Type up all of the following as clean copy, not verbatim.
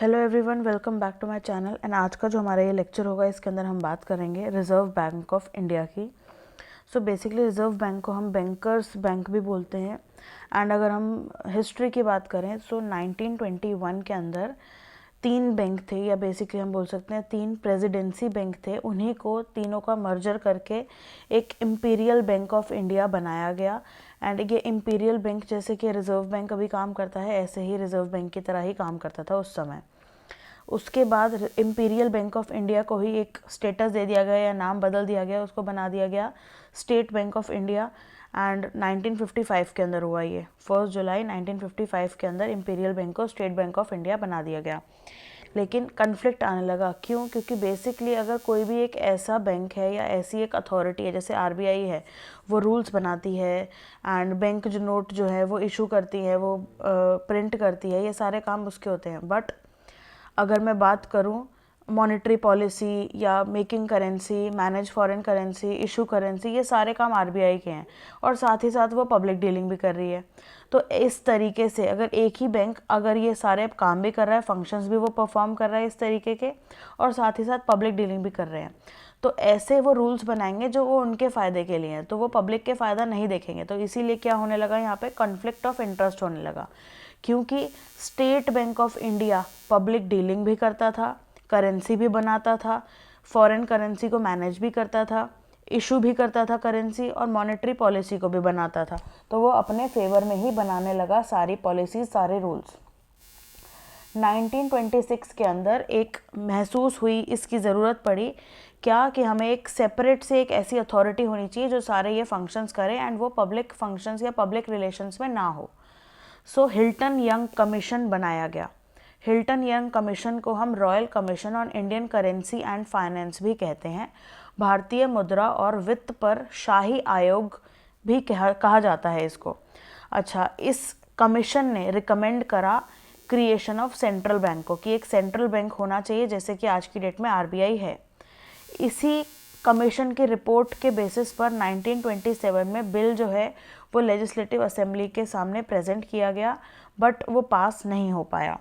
Hello everyone, welcome back to my channel. And आज का जो हमारा ये लेक्चर होगा इसके अंदर हम बात करेंगे रिज़र्व बैंक ऑफ इंडिया की। सो बेसिकली रिज़र्व बैंक को हम बैंकर्स बैंक भी बोलते हैं। एंड अगर हम हिस्ट्री की बात करें सो 1921 के अंदर 3 बैंक थे, या बेसिकली हम बोल सकते हैं 3 प्रेसिडेंसी बैंक थे। उन्हीं को तीनों का मर्जर करके एक इम्पीरियल बैंक ऑफ इंडिया बनाया गया। एंड ये इम्पीरियल बैंक जैसे कि रिज़र्व बैंक अभी काम करता है, ऐसे ही रिज़र्व बैंक की तरह ही काम करता था उस समय। उसके बाद इम्पीरियल बैंक ऑफ इंडिया को ही एक स्टेटस दे दिया गया या नाम बदल दिया गया, उसको बना दिया गया state bank of India. And 1955 के अंदर हुआ ये, 1 जुलाई 1955 के अंदर इम्पीरियल बैंक को स्टेट बैंक ऑफ इंडिया बना दिया गया। लेकिन कन्फ्लिक्ट आने लगा, क्यों? क्योंकि बेसिकली अगर कोई भी एक ऐसा बैंक है या ऐसी एक अथॉरिटी है जैसे आरबीआई है, वो रूल्स बनाती है एंड बैंक जो नोट जो है वो इशू करती है, वो प्रिंट करती है, ये सारे काम उसके होते हैं। बट अगर मैं बात करूं मॉनेटरी पॉलिसी या making currency, manage foreign currency, issue currency, ये सारे काम आरबीआई के हैं। और साथ ही साथ वो पब्लिक डीलिंग भी कर रही है। तो इस तरीके से अगर एक ही बैंक अगर ये सारे काम भी कर रहा है, फंक्शंस भी वो परफॉर्म कर रहा है इस तरीके के, और साथ ही साथ पब्लिक डीलिंग भी कर रहे हैं, तो ऐसे वो रूल्स बनाएंगे जो वो उनके फ़ायदे के लिए हैं, तो वो पब्लिक के फ़ायदा नहीं देखेंगे। तो इसीलिए क्या होने लगा, यहाँ पे कॉन्फ्लिक्ट ऑफ इंटरेस्ट होने लगा। क्योंकि state bank of India public dealing भी करता था, करेंसी भी बनाता था, फॉरेन करेंसी को मैनेज भी करता था, इशू भी करता था करेंसी, और मॉनेटरी पॉलिसी को भी बनाता था। तो वो अपने फेवर में ही बनाने लगा सारी पॉलिसीज, सारे रूल्स। 1926 के अंदर एक महसूस हुई, इसकी ज़रूरत पड़ी क्या कि हमें एक सेपरेट से एक ऐसी अथॉरिटी होनी चाहिए जो सारे ये फंक्शंस करे एंड वो पब्लिक फंक्शंस या पब्लिक रिलेशंस में ना हो। सो हिल्टन यंग कमीशन बनाया गया। हिल्टन यंग कमीशन को हम royal commission on Indian currency and finance भी कहते हैं। भारतीय मुद्रा और वित्त पर शाही आयोग भी कहा जाता है इसको। अच्छा, इस कमीशन ने रिकमेंड करा क्रिएशन ऑफ सेंट्रल बैंक को, कि एक सेंट्रल बैंक होना चाहिए जैसे कि आज की डेट में आरबीआई है। इसी कमीशन की रिपोर्ट के बेसिस पर 1927 में बिल जो है वो लेजिस्लेटिव असेंबली के सामने प्रेजेंट किया गया, बट वो पास नहीं हो पाया,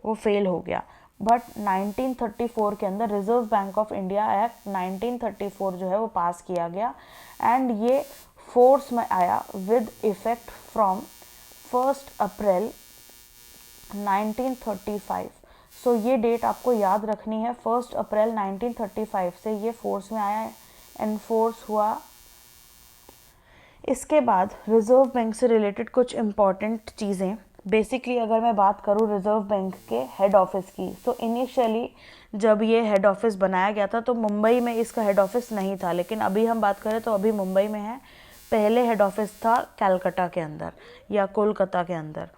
वो फेल हो गया। बट 1934 के अंदर reserve bank of India act 1934 जो है वो पास किया गया एंड ये फोर्स में आया विद इफेक्ट फ्रॉम 1 अप्रैल 1935। सो ये डेट आपको याद रखनी है, 1 अप्रैल 1935 से ये फोर्स में आया, एनफोर्स हुआ। इसके बाद रिज़र्व बैंक से रिलेटेड कुछ इम्पॉर्टेंट चीज़ें, बेसिकली अगर मैं बात करूँ रिज़र्व बैंक के हेड ऑफिस की, तो इनिशियली जब ये हेड ऑफिस बनाया गया था तो मुंबई में इसका हेड ऑफिस नहीं था, लेकिन अभी हम बात करें तो अभी मुंबई में है। पहले हेड ऑफिस था कलकत्ता के अंदर या कोलकाता के अंदर।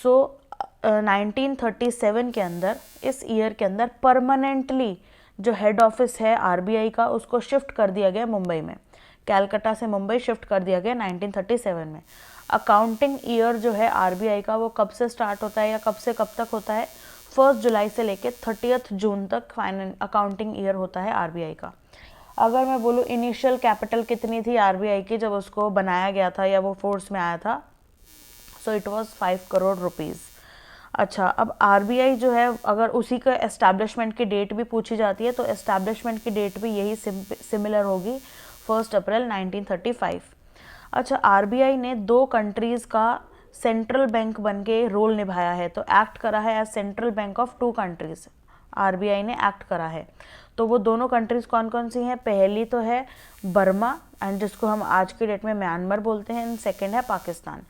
सो 1937 के अंदर, इस ईयर के अंदर परमानेंटली जो हेड ऑफिस है आरबीआई का उसको शिफ्ट कर दिया गया मुंबई में। कलकत्ता से मुंबई शिफ्ट कर दिया गया 1937 में। अकाउंटिंग ईयर जो है आरबीआई का वो कब से स्टार्ट होता है या कब से कब तक होता है? 1 जुलाई से लेकर 30 जून तक अकाउंटिंग ईयर होता है आरबीआई का। अगर मैं बोलूँ इनिशियल कैपिटल कितनी थी आरबीआई की जब उसको बनाया गया था या वो फोर्स में आया था, so it was 5 crore rupees. अच्छा, अब आरबीआई जो है अगर उसी का एस्टैब्लिशमेंट की डेट भी पूछी जाती है तो एस्टैब्लिशमेंट की डेट भी यही सिमिलर होगी, 1 अप्रैल 1935। अच्छा, आरबीआई ने 2 कंट्रीज़ का सेंट्रल बैंक बन के रोल निभाया है, तो एक्ट करा है as central bank of 2 countries. RBI ने एक्ट करा है, तो वो दोनों कंट्रीज़ कौन कौन सी हैं? पहली तो है बर्मा, एंड जिसको हम आज की डेट में म्यांमार बोलते हैं, एंड सेकेंड है पाकिस्तान।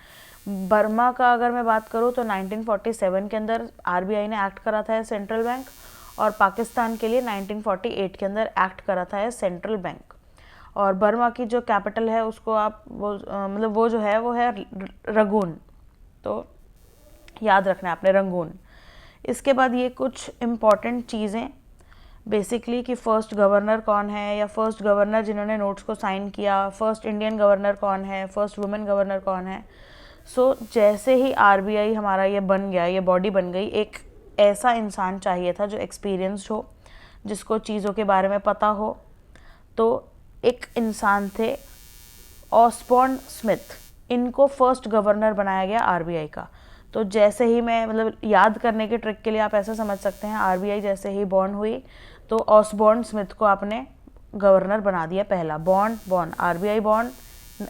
बर्मा का अगर मैं बात करूँ तो 1947 के अंदर आरबीआई ने एक्ट करा था सेंट्रल बैंक, और पाकिस्तान के लिए 1948 के अंदर एक्ट करा था सेंट्रल बैंक। और बर्मा की जो कैपिटल है उसको आप मतलब वो जो है वो है रंगून, तो याद रखना है आपने, रंगून। इसके बाद ये कुछ इम्पॉर्टेंट चीज़ें बेसिकली कि फर्स्ट गवर्नर कौन है, या फर्स्ट गवर्नर जिन्होंने नोट्स को साइन किया, फर्स्ट इंडियन गवर्नर कौन है, फर्स्ट वुमेन गवर्नर कौन है। सो जैसे ही आरबीआई हमारा ये बन गया, ये बॉडी बन गई, एक ऐसा इंसान चाहिए था जो एक्सपीरियंस्ड हो, जिसको चीज़ों के बारे में पता हो। तो एक इंसान थे ऑसबॉर्न स्मिथ, इनको फर्स्ट गवर्नर बनाया गया आरबीआई का। तो जैसे ही मैं मतलब याद करने के ट्रिक के लिए आप ऐसा समझ सकते हैं, आरबीआई जैसे ही बॉर्न हुई तो ऑसबॉर्न स्मिथ को आपने गवर्नर बना दिया पहला। बॉर्न आरबीआई बॉर्न,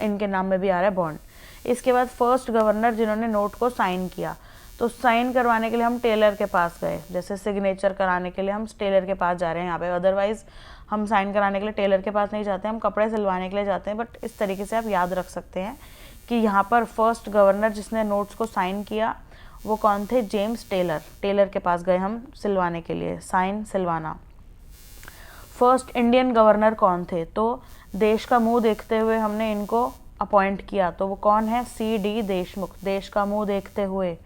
इनके नाम में भी आ रहा है बॉर्न। इसके बाद फर्स्ट गवर्नर जिन्होंने नोट को साइन किया, तो साइन करवाने के लिए हम टेलर के पास गए, जैसे सिग्नेचर कराने के लिए हम टेलर के पास जा रहे हैं यहाँ पे, अदरवाइज हम साइन कराने के लिए टेलर के पास नहीं जाते, हम कपड़े सिलवाने के लिए जाते हैं। बट इस तरीके से आप याद रख सकते हैं कि यहाँ पर फर्स्ट गवर्नर जिसने नोट्स को साइन किया वो कौन थे, जेम्स टेलर। टेलर के पास गए हम सिलवाने के लिए, साइन सिलवाना। फर्स्ट इंडियन गवर्नर कौन थे, तो देश का मुंह देखते हुए हमने इनको अपॉइंट किया, तो वो कौन है, सी.डी. देशमुख, देश का मुंह देखते हुए,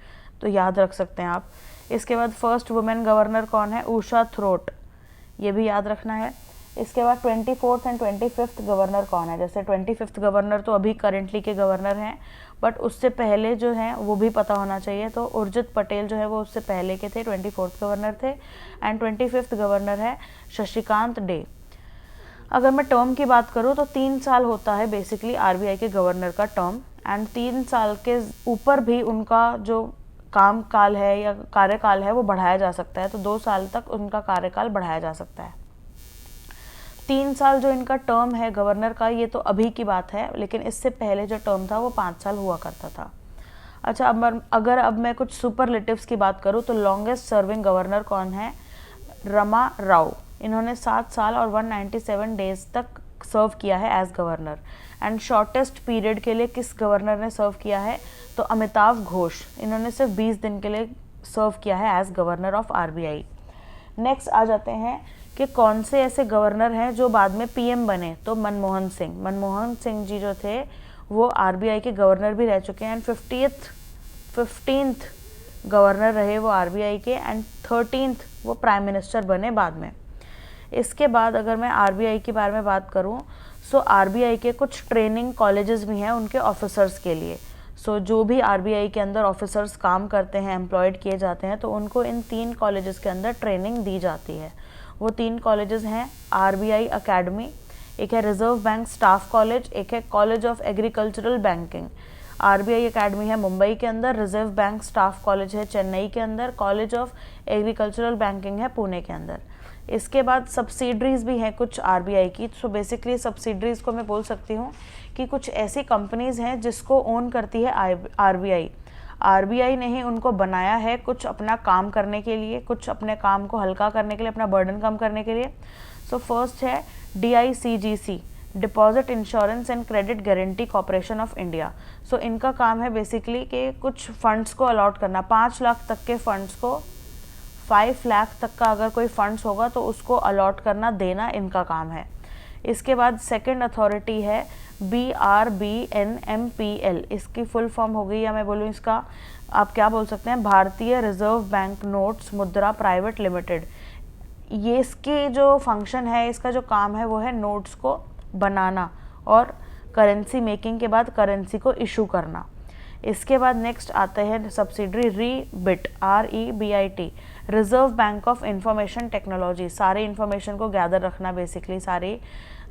तो याद रख सकते हैं आप। इसके बाद फर्स्ट वुमेन गवर्नर कौन है, उषा थ्रोट, ये भी याद रखना है। इसके बाद 24th एंड 25th गवर्नर कौन है, जैसे 25th गवर्नर तो अभी करेंटली के गवर्नर हैं, बट उससे पहले जो हैं वो भी पता होना चाहिए। तो उर्जित पटेल जो है वो उससे पहले के थे, 24th गवर्नर थे। एंड 25th गवर्नर है शशिकांत डे। अगर मैं टर्म की बात करूँ तो 3 साल होता है बेसिकली आरबीआई के गवर्नर का टर्म, एंड 3 साल के ऊपर भी उनका जो काम काल है या कार्यकाल है वो बढ़ाया जा सकता है, तो 2 साल तक उनका कार्यकाल बढ़ाया जा सकता है। 3 साल जो इनका टर्म है गवर्नर का, ये तो अभी की बात है, लेकिन इससे पहले जो टर्म था वो 5 साल हुआ करता था। अच्छा, अब मैं कुछ सुपरलेटिव्स की बात करूँ तो लॉन्गेस्ट सर्विंग गवर्नर कौन है, रमा राव। इन्होंने 7 साल और 197 डेज तक सर्व किया है as governor. And shortest period के लिए किस गवर्नर ने सर्व किया है, तो अमिताभ घोष, इन्होंने सिर्फ 20 दिन के लिए सर्व किया है as governor of RBI. Next आ जाते हैं कि कौन से ऐसे गवर्नर हैं जो बाद में पीएम बने, तो मनमोहन सिंह जी जो थे वो आरबीआई के गवर्नर भी रह चुके हैं, एंड 15th गवर्नर रहे वो आरबीआई के, एंड 13th वो प्राइम मिनिस्टर बने बाद में। इसके बाद अगर मैं आरबीआई के बारे में बात करूं, सो आरबीआई के कुछ ट्रेनिंग कॉलेजेस भी हैं उनके ऑफिसर्स के लिए। सो जो भी आरबीआई के अंदर ऑफिसर्स काम करते हैं, एम्प्लॉयड किए जाते हैं, तो उनको इन 3 कॉलेजेस के अंदर ट्रेनिंग दी जाती है। वो 3 कॉलेजेस हैं आरबीआई अकेडमी, एक है रिजर्व बैंक स्टाफ कॉलेज, एक है college of agricultural banking. RBI academy है मुंबई के अंदर, रिजर्व बैंक स्टाफ कॉलेज है चेन्नई के अंदर, कॉलेज ऑफ एग्रीकल्चरल बैंकिंग है पुणे के अंदर। इसके बाद सब्सिडरीज भी हैं कुछ आरबीआई की। सो बेसिकली सब्सिडरीज को मैं बोल सकती हूँ कि कुछ ऐसी कंपनीज हैं जिसको ओन करती है आरबीआई। आरबीआई ने ही उनको बनाया है कुछ अपना काम करने के लिए, कुछ अपने काम को हल्का करने के लिए, अपना बर्डन कम करने के लिए। सो फर्स्ट है DICGC, deposit insurance and credit guarantee corporation of India. So इनका काम है बेसिकली कि कुछ फंड्स को अलॉट करना, 5 लाख तक के फंड्स को, 5 लाख तक का अगर कोई फंड्स होगा तो उसको अलॉट करना, देना, इनका काम है। इसके बाद सेकंड अथॉरिटी है BRBNMPL, इसकी फुल फॉर्म हो गई, या मैं बोलूँ इसका आप क्या बोल सकते हैं, भारतीय रिजर्व बैंक नोट्स मुद्रा प्राइवेट लिमिटेड। ये इसकी जो फंक्शन है, इसका जो काम है वो है नोट्स को बनाना और करेंसी मेकिंग के बाद करेंसी को इशू करना। इसके बाद नेक्स्ट आते हैं subsidiary REBIT, REBIT, reserve bank of information technology, सारे इंफॉर्मेशन को गैदर रखना, बेसिकली सारे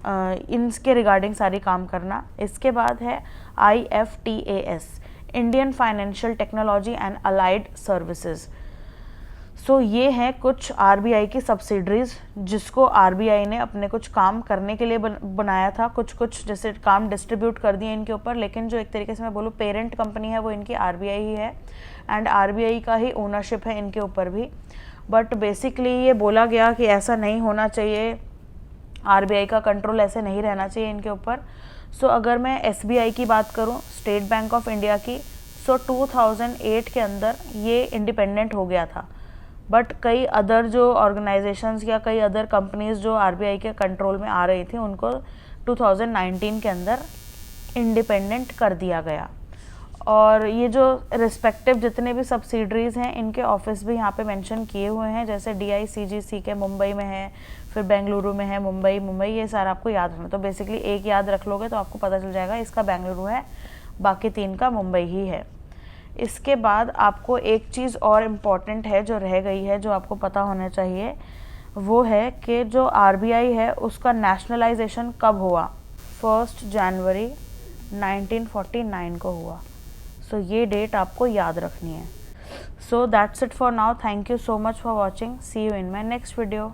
इनके रिगार्डिंग सारी काम करना। इसके बाद है IFTAS, Indian financial technology and allied services. So ये हैं कुछ आरबीआई की सब्सिडरीज जिसको आरबीआई ने अपने कुछ काम करने के लिए बनाया था। कुछ जैसे काम डिस्ट्रीब्यूट कर दिए इनके ऊपर, लेकिन जो एक तरीके से मैं बोलूँ पेरेंट कंपनी है वो इनकी आरबीआई ही है, एंड आरबीआई का ही ओनरशिप है इनके ऊपर भी। बट बेसिकली ये बोला गया कि ऐसा नहीं होना चाहिए, आरबीआई का कंट्रोल ऐसे नहीं रहना चाहिए इनके ऊपर। सो अगर मैं एसबीआई की बात करूँ, स्टेट बैंक ऑफ इंडिया की, सो 2008 के अंदर ये इंडिपेंडेंट हो गया था। बट कई अदर जो ऑर्गेनाइजेशंस या कई अदर कंपनीज जो आरबीआई के कंट्रोल में आ रही थी उनको 2019 के अंदर इंडिपेंडेंट कर दिया गया। और ये जो रिस्पेक्टिव जितने भी सब्सिडरीज हैं इनके ऑफिस भी यहाँ पे मेंशन किए हुए हैं, जैसे DICGC के मुंबई में है, फिर बेंगलुरु में है, मुंबई, ये सारा आपको याद रखना। तो बेसिकली एक याद रख लोगे तो आपको पता चल जाएगा इसका बेंगलुरु है, बाकी 3 का मुंबई ही है। इसके बाद आपको एक चीज़ और इम्पॉर्टेंट है जो रह गई है, जो आपको पता होना चाहिए, वो है कि जो आरबीआई है उसका नेशनलाइजेशन कब हुआ। 1 जनवरी 1949 को हुआ। सो ये डेट आपको याद रखनी है. So that's it for now. Thank you so much for watching. See you in my next video.